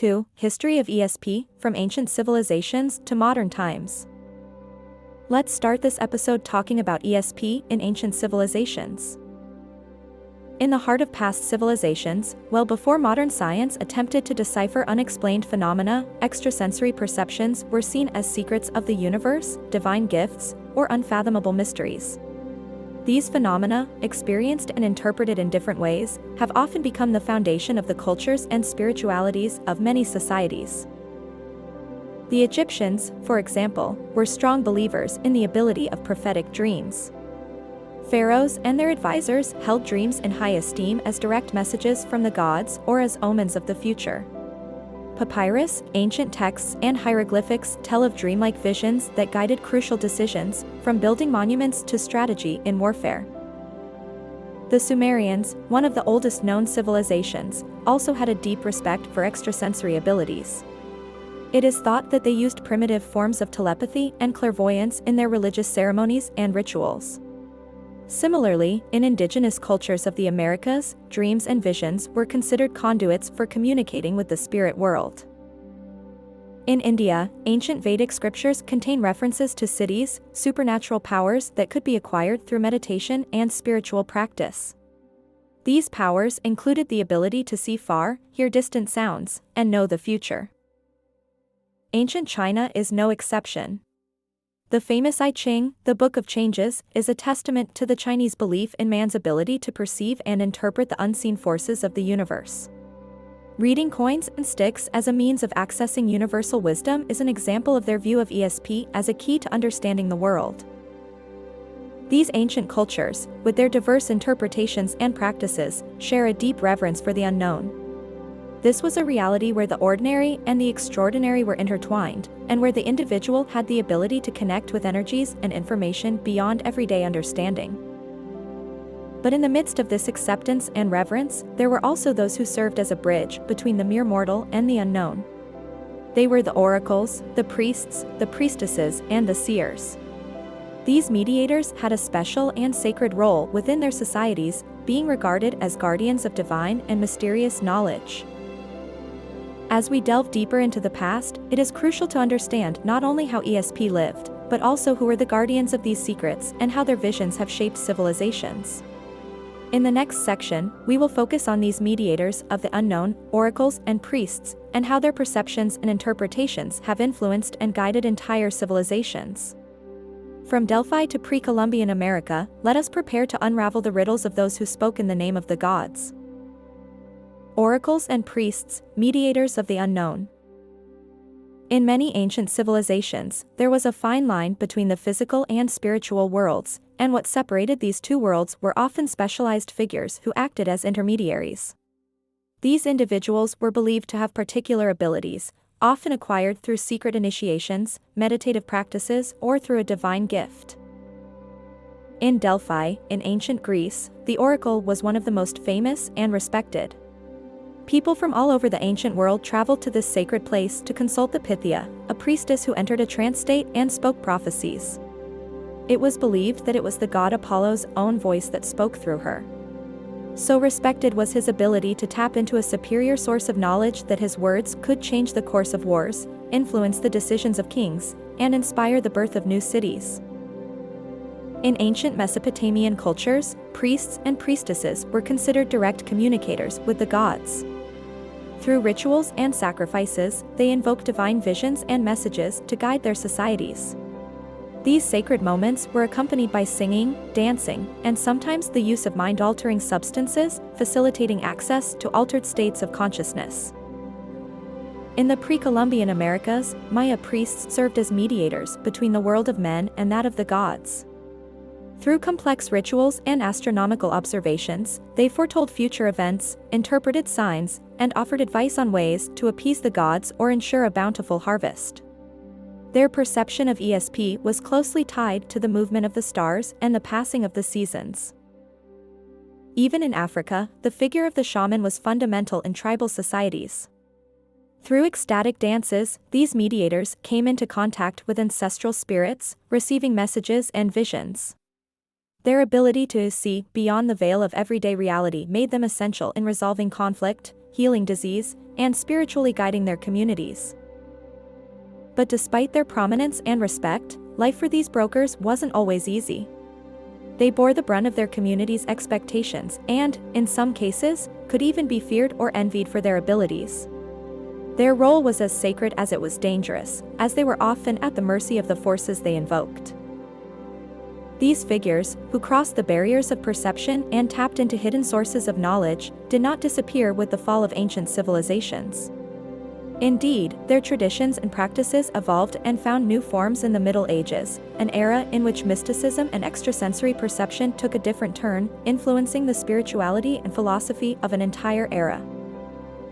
2, History of ESP, from Ancient Civilisations to Modern Times. Let's start this episode talking about ESP in Ancient Civilisations. In the heart of past civilizations, well before modern science attempted to decipher unexplained phenomena, extrasensory perceptions were seen as secrets of the universe, divine gifts, or unfathomable mysteries. These phenomena, experienced and interpreted in different ways, have often become the foundation of the cultures and spiritualities of many societies. The Egyptians, for example, were strong believers in the ability of prophetic dreams. Pharaohs and their advisors held dreams in high esteem as direct messages from the gods or as omens of the future. Papyrus, ancient texts, and hieroglyphics tell of dreamlike visions that guided crucial decisions, from building monuments to strategy in warfare. The Sumerians, one of the oldest known civilizations, also had a deep respect for extrasensory abilities. It is thought that they used primitive forms of telepathy and clairvoyance in their religious ceremonies and rituals. Similarly, in indigenous cultures of the Americas, dreams and visions were considered conduits for communicating with the spirit world. In India, ancient Vedic scriptures contain references to siddhis, supernatural powers that could be acquired through meditation and spiritual practice. These powers included the ability to see far, hear distant sounds, and know the future. Ancient China is no exception. The famous I Ching, the Book of Changes, is a testament to the Chinese belief in man's ability to perceive and interpret the unseen forces of the universe. Reading coins and sticks as a means of accessing universal wisdom is an example of their view of ESP as a key to understanding the world. These ancient cultures, with their diverse interpretations and practices, share a deep reverence for the unknown. This was a reality where the ordinary and the extraordinary were intertwined, and where the individual had the ability to connect with energies and information beyond everyday understanding. But in the midst of this acceptance and reverence, there were also those who served as a bridge between the mere mortal and the unknown. They were the oracles, the priests, the priestesses, and the seers. These mediators had a special and sacred role within their societies, being regarded as guardians of divine and mysterious knowledge. As we delve deeper into the past, it is crucial to understand not only how ESP lived, but also who were the guardians of these secrets and how their visions have shaped civilizations. In the next section, we will focus on these mediators of the unknown, oracles and priests, and how their perceptions and interpretations have influenced and guided entire civilizations. From Delphi to pre-Columbian America, let us prepare to unravel the riddles of those who spoke in the name of the gods. Oracles and priests, mediators of the unknown. In many ancient civilizations, there was a fine line between the physical and spiritual worlds, and what separated these two worlds were often specialized figures who acted as intermediaries. These individuals were believed to have particular abilities, often acquired through secret initiations, meditative practices, or through a divine gift. In Delphi, in ancient Greece, the oracle was one of the most famous and respected. People from all over the ancient world traveled to this sacred place to consult the Pythia, a priestess who entered a trance state and spoke prophecies. It was believed that it was the god Apollo's own voice that spoke through her. So respected was his ability to tap into a superior source of knowledge that his words could change the course of wars, influence the decisions of kings, and inspire the birth of new cities. In ancient Mesopotamian cultures, priests and priestesses were considered direct communicators with the gods. Through rituals and sacrifices, they invoked divine visions and messages to guide their societies. These sacred moments were accompanied by singing, dancing, and sometimes the use of mind-altering substances, facilitating access to altered states of consciousness. In the pre-Columbian Americas, Maya priests served as mediators between the world of men and that of the gods. Through complex rituals and astronomical observations, they foretold future events, interpreted signs, and offered advice on ways to appease the gods or ensure a bountiful harvest. Their perception of ESP was closely tied to the movement of the stars and the passing of the seasons. Even in Africa, the figure of the shaman was fundamental in tribal societies. Through ecstatic dances, these mediators came into contact with ancestral spirits, receiving messages and visions. Their ability to see beyond the veil of everyday reality made them essential in resolving conflict, healing disease, and spiritually guiding their communities. But despite their prominence and respect, life for these brokers wasn't always easy. They bore the brunt of their community's expectations and, in some cases, could even be feared or envied for their abilities. Their role was as sacred as it was dangerous, as they were often at the mercy of the forces they invoked. These figures, who crossed the barriers of perception and tapped into hidden sources of knowledge, did not disappear with the fall of ancient civilizations. Indeed, their traditions and practices evolved and found new forms in the Middle Ages, an era in which mysticism and extrasensory perception took a different turn, influencing the spirituality and philosophy of an entire era.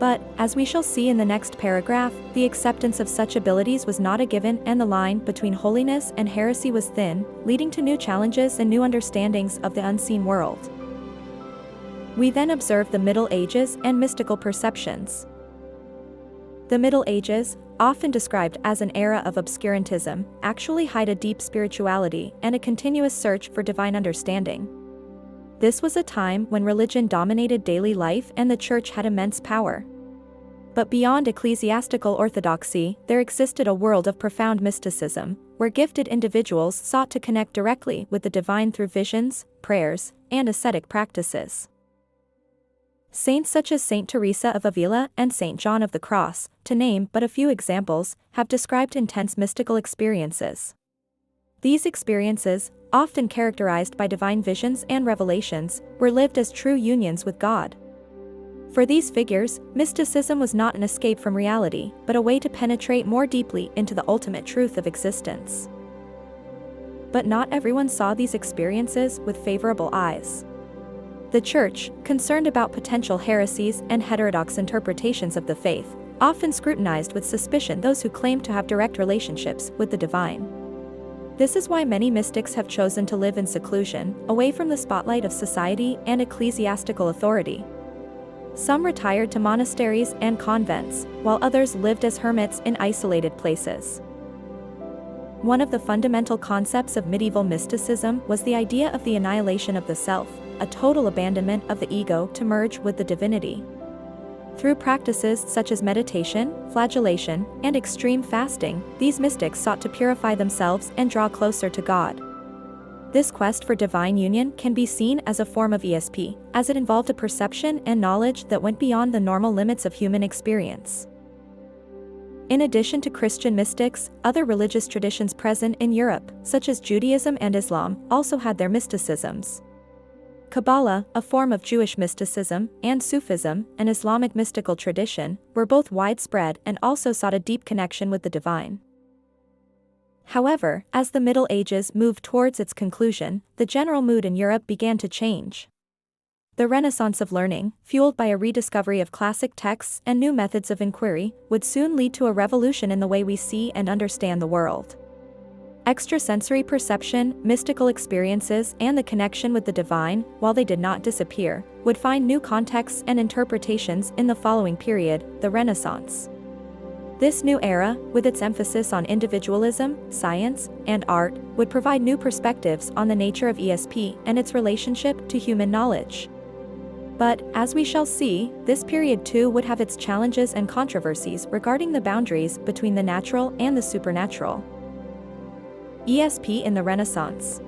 But, as we shall see in the next paragraph, the acceptance of such abilities was not a given, and the line between holiness and heresy was thin, leading to new challenges and new understandings of the unseen world. We then observe the Middle Ages and mystical perceptions. The Middle Ages, often described as an era of obscurantism, actually hide a deep spirituality and a continuous search for divine understanding. This was a time when religion dominated daily life and the church had immense power. But beyond ecclesiastical orthodoxy, there existed a world of profound mysticism, where gifted individuals sought to connect directly with the divine through visions, prayers, and ascetic practices. Saints such as Saint Teresa of Avila and Saint John of the Cross, to name but a few examples, have described intense mystical experiences. These experiences, often characterized by divine visions and revelations, were lived as true unions with God. For these figures, mysticism was not an escape from reality, but a way to penetrate more deeply into the ultimate truth of existence. But not everyone saw these experiences with favorable eyes. The Church, concerned about potential heresies and heterodox interpretations of the faith, often scrutinized with suspicion those who claimed to have direct relationships with the divine. This is why many mystics have chosen to live in seclusion, away from the spotlight of society and ecclesiastical authority. Some retired to monasteries and convents, while others lived as hermits in isolated places. One of the fundamental concepts of medieval mysticism was the idea of the annihilation of the self, a total abandonment of the ego to merge with the divinity. Through practices such as meditation, flagellation, and extreme fasting, these mystics sought to purify themselves and draw closer to God. This quest for divine union can be seen as a form of ESP, as it involved a perception and knowledge that went beyond the normal limits of human experience. In addition to Christian mystics, other religious traditions present in Europe, such as Judaism and Islam, also had their mysticisms. Kabbalah, a form of Jewish mysticism, and Sufism, an Islamic mystical tradition, were both widespread and also sought a deep connection with the divine. However, as the Middle Ages moved towards its conclusion, the general mood in Europe began to change. The Renaissance of learning, fueled by a rediscovery of classic texts and new methods of inquiry, would soon lead to a revolution in the way we see and understand the world. Extrasensory perception, mystical experiences, and the connection with the divine, while they did not disappear, would find new contexts and interpretations in the following period, the Renaissance. This new era, with its emphasis on individualism, science, and art, would provide new perspectives on the nature of ESP and its relationship to human knowledge. But, as we shall see, this period too would have its challenges and controversies regarding the boundaries between the natural and the supernatural. ESP in the Renaissance.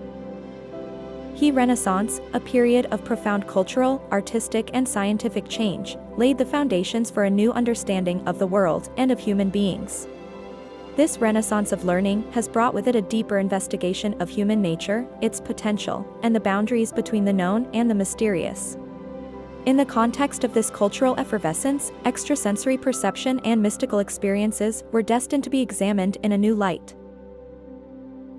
Renaissance, a period of profound cultural, artistic, and scientific change, laid the foundations for a new understanding of the world and of human beings. This renaissance of learning has brought with it a deeper investigation of human nature, its potential, and the boundaries between the known and the mysterious. In the context of this cultural effervescence, extrasensory perception and mystical experiences were destined to be examined in a new light.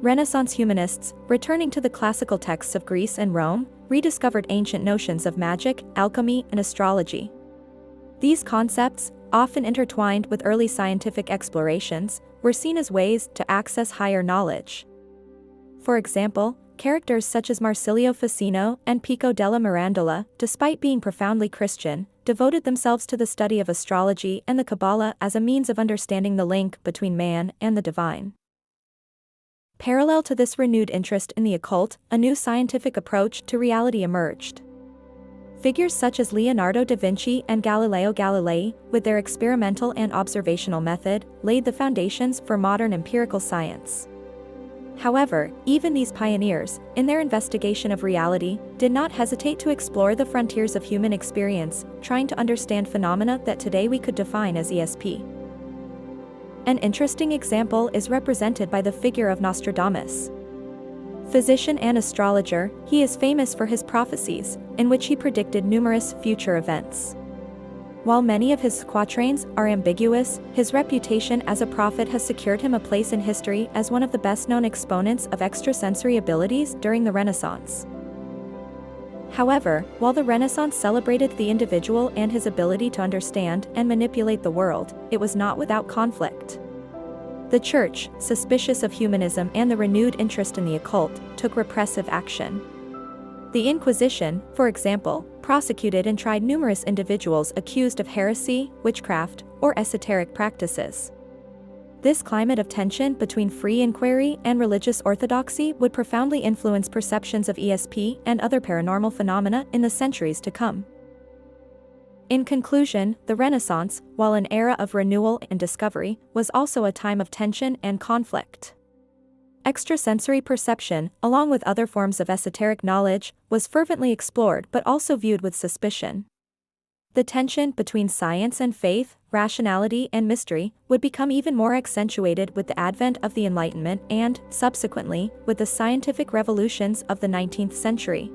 Renaissance humanists, returning to the classical texts of Greece and Rome, rediscovered ancient notions of magic, alchemy, and astrology. These concepts, often intertwined with early scientific explorations, were seen as ways to access higher knowledge. For example, characters such as Marsilio Ficino and Pico della Mirandola, despite being profoundly Christian, devoted themselves to the study of astrology and the Kabbalah as a means of understanding the link between man and the divine. Parallel to this renewed interest in the occult, a new scientific approach to reality emerged. Figures such as Leonardo da Vinci and Galileo Galilei, with their experimental and observational method, laid the foundations for modern empirical science. However, even these pioneers, in their investigation of reality, did not hesitate to explore the frontiers of human experience, trying to understand phenomena that today we could define as ESP. An interesting example is represented by the figure of Nostradamus. Physician and astrologer, he is famous for his prophecies, in which he predicted numerous future events. While many of his quatrains are ambiguous, his reputation as a prophet has secured him a place in history as one of the best-known exponents of extrasensory abilities during the Renaissance. However, while the Renaissance celebrated the individual and his ability to understand and manipulate the world, it was not without conflict. The Church, suspicious of humanism and the renewed interest in the occult, took repressive action. The Inquisition, for example, prosecuted and tried numerous individuals accused of heresy, witchcraft, or esoteric practices. This climate of tension between free inquiry and religious orthodoxy would profoundly influence perceptions of ESP and other paranormal phenomena in the centuries to come. In conclusion, the Renaissance, while an era of renewal and discovery, was also a time of tension and conflict. Extrasensory perception, along with other forms of esoteric knowledge, was fervently explored but also viewed with suspicion. The tension between science and faith, rationality and mystery, would become even more accentuated with the advent of the Enlightenment and, subsequently, with the scientific revolutions of the 19th century.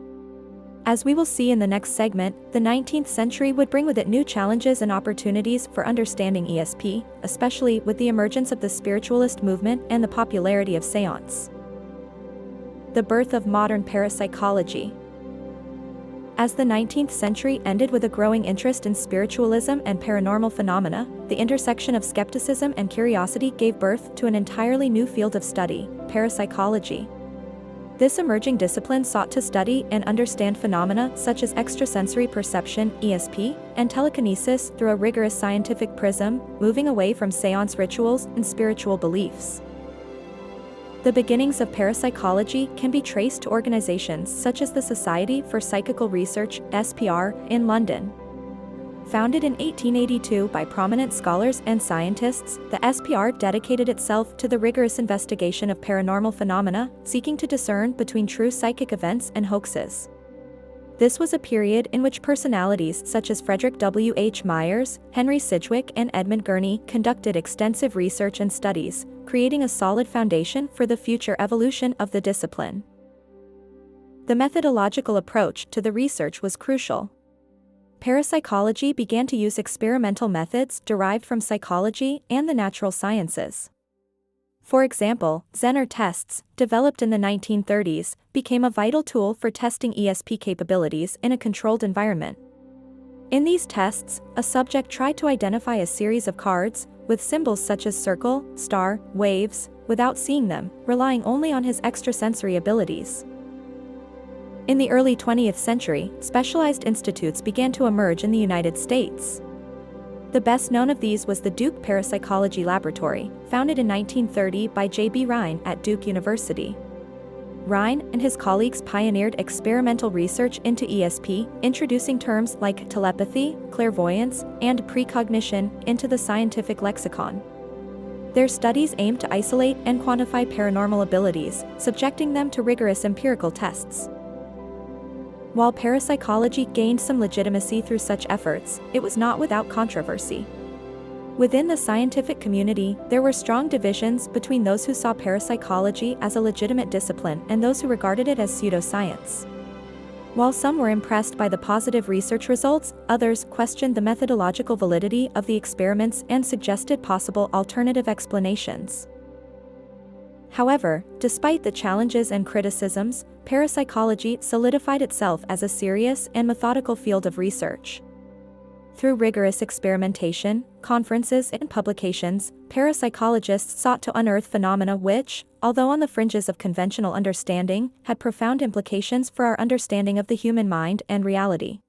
As we will see in the next segment, the 19th century would bring with it new challenges and opportunities for understanding ESP, especially with the emergence of the spiritualist movement and the popularity of Seance. The birth of modern parapsychology. As the 19th century ended with a growing interest in spiritualism and paranormal phenomena, the intersection of skepticism and curiosity gave birth to an entirely new field of study, parapsychology. This emerging discipline sought to study and understand phenomena such as extrasensory perception, ESP, and telekinesis through a rigorous scientific prism, moving away from seance rituals and spiritual beliefs. The beginnings of parapsychology can be traced to organizations such as the Society for Psychical Research, SPR, in London. Founded in 1882 by prominent scholars and scientists, the SPR dedicated itself to the rigorous investigation of paranormal phenomena, seeking to discern between true psychic events and hoaxes. This was a period in which personalities such as Frederick W. H. Myers, Henry Sidgwick, and Edmund Gurney conducted extensive research and studies, creating a solid foundation for the future evolution of the discipline. The methodological approach to the research was crucial. Parapsychology began to use experimental methods derived from psychology and the natural sciences. For example, Zener tests, developed in the 1930s, became a vital tool for testing ESP capabilities in a controlled environment. In these tests, a subject tried to identify a series of cards, with symbols such as circle, star, waves, without seeing them, relying only on his extrasensory abilities. In the early 20th century, specialized institutes began to emerge in the United States. The best known of these was the Duke Parapsychology Laboratory, founded in 1930 by J.B. Rhine at Duke University. Rhine and his colleagues pioneered experimental research into ESP, introducing terms like telepathy, clairvoyance, and precognition into the scientific lexicon. Their studies aimed to isolate and quantify paranormal abilities, subjecting them to rigorous empirical tests. While parapsychology gained some legitimacy through such efforts, it was not without controversy. Within the scientific community, there were strong divisions between those who saw parapsychology as a legitimate discipline and those who regarded it as pseudoscience. While some were impressed by the positive research results, others questioned the methodological validity of the experiments and suggested possible alternative explanations. However, despite the challenges and criticisms, parapsychology solidified itself as a serious and methodical field of research. Through rigorous experimentation, conferences, and publications, parapsychologists sought to unearth phenomena which, although on the fringes of conventional understanding, had profound implications for our understanding of the human mind and reality.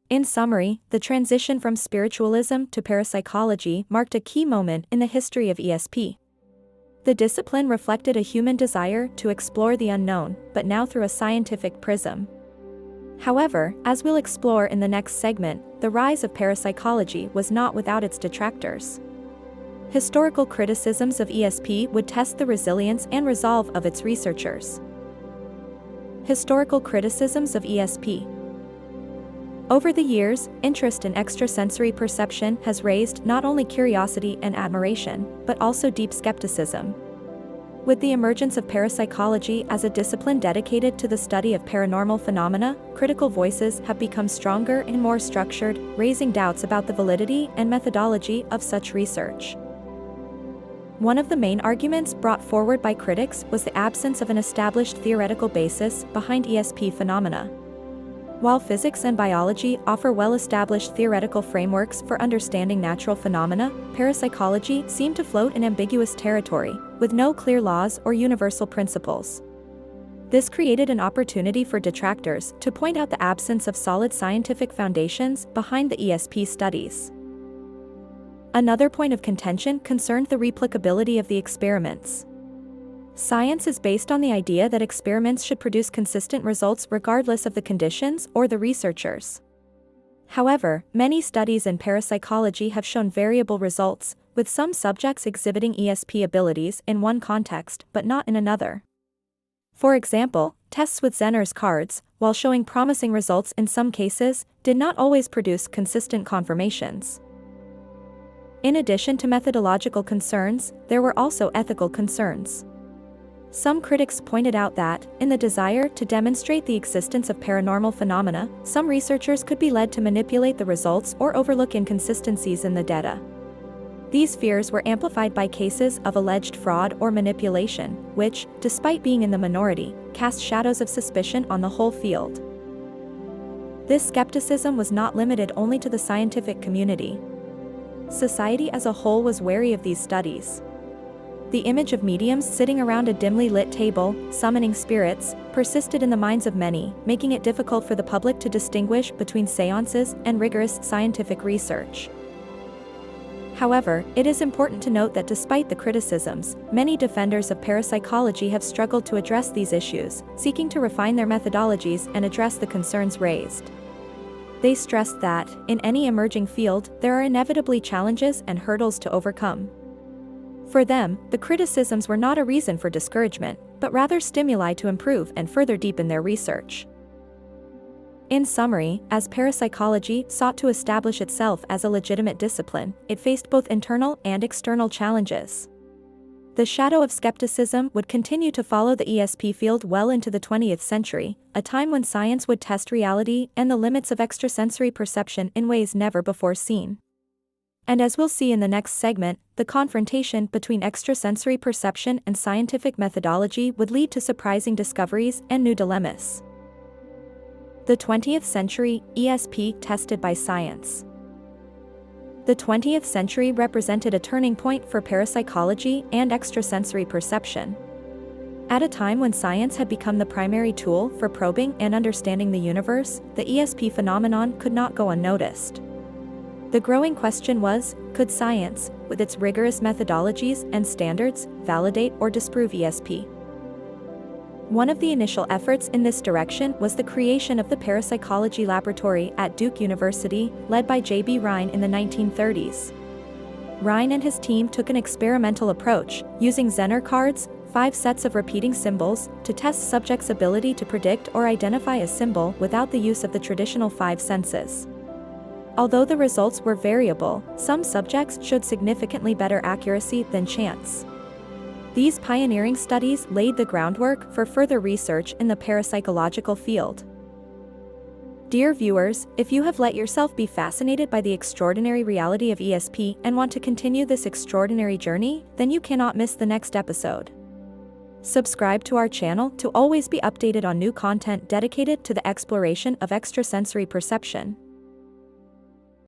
In summary, the transition from spiritualism to parapsychology marked a key moment in the history of ESP. The discipline reflected a human desire to explore the unknown, but now through a scientific prism. However, as we'll explore in the next segment, the rise of parapsychology was not without its detractors. Historical criticisms of ESP would test the resilience and resolve of its researchers. Historical criticisms of ESP. Over the years, interest in extrasensory perception has raised not only curiosity and admiration, but also deep skepticism. With the emergence of parapsychology as a discipline dedicated to the study of paranormal phenomena, critical voices have become stronger and more structured, raising doubts about the validity and methodology of such research. One of the main arguments brought forward by critics was the absence of an established theoretical basis behind ESP phenomena. While physics and biology offer well-established theoretical frameworks for understanding natural phenomena, parapsychology seemed to float in ambiguous territory, with no clear laws or universal principles. This created an opportunity for detractors to point out the absence of solid scientific foundations behind the ESP studies. Another point of contention concerned the replicability of the experiments. Science is based on the idea that experiments should produce consistent results regardless of the conditions or the researchers. However, many studies in parapsychology have shown variable results, with some subjects exhibiting ESP abilities in one context but not in another. For example, tests with Zener's cards, while showing promising results in some cases, did not always produce consistent confirmations. In addition to methodological concerns, there were also ethical concerns. Some critics pointed out that, in the desire to demonstrate the existence of paranormal phenomena, some researchers could be led to manipulate the results or overlook inconsistencies in the data. These fears were amplified by cases of alleged fraud or manipulation, which, despite being in the minority, cast shadows of suspicion on the whole field. This skepticism was not limited only to the scientific community. Society as a whole was wary of these studies. The image of mediums sitting around a dimly lit table, summoning spirits, persisted in the minds of many, making it difficult for the public to distinguish between seances and rigorous scientific research. However, it is important to note that despite the criticisms, many defenders of parapsychology have struggled to address these issues, seeking to refine their methodologies and address the concerns raised. They stressed that, in any emerging field, there are inevitably challenges and hurdles to overcome. For them, the criticisms were not a reason for discouragement, but rather stimuli to improve and further deepen their research. In summary, as parapsychology sought to establish itself as a legitimate discipline, it faced both internal and external challenges. The shadow of skepticism would continue to follow the ESP field well into the 20th century, a time when science would test reality and the limits of extrasensory perception in ways never before seen. And as we'll see in the next segment, the confrontation between extrasensory perception and scientific methodology would lead to surprising discoveries and new dilemmas. The 20th century, ESP tested by science. The 20th century represented a turning point for parapsychology and extrasensory perception. At a time when science had become the primary tool for probing and understanding the universe, the ESP phenomenon could not go unnoticed. The growing question was, could science, with its rigorous methodologies and standards, validate or disprove ESP? One of the initial efforts in this direction was the creation of the Parapsychology Laboratory at Duke University, led by J.B. Rhine in the 1930s. Rhine and his team took an experimental approach, using Zener cards, 5 sets of repeating symbols, to test subjects' ability to predict or identify a symbol without the use of the traditional 5 senses. Although the results were variable, some subjects showed significantly better accuracy than chance. These pioneering studies laid the groundwork for further research in the parapsychological field. Dear viewers, if you have let yourself be fascinated by the extraordinary reality of ESP and want to continue this extraordinary journey, then you cannot miss the next episode. Subscribe to our channel to always be updated on new content dedicated to the exploration of extrasensory perception.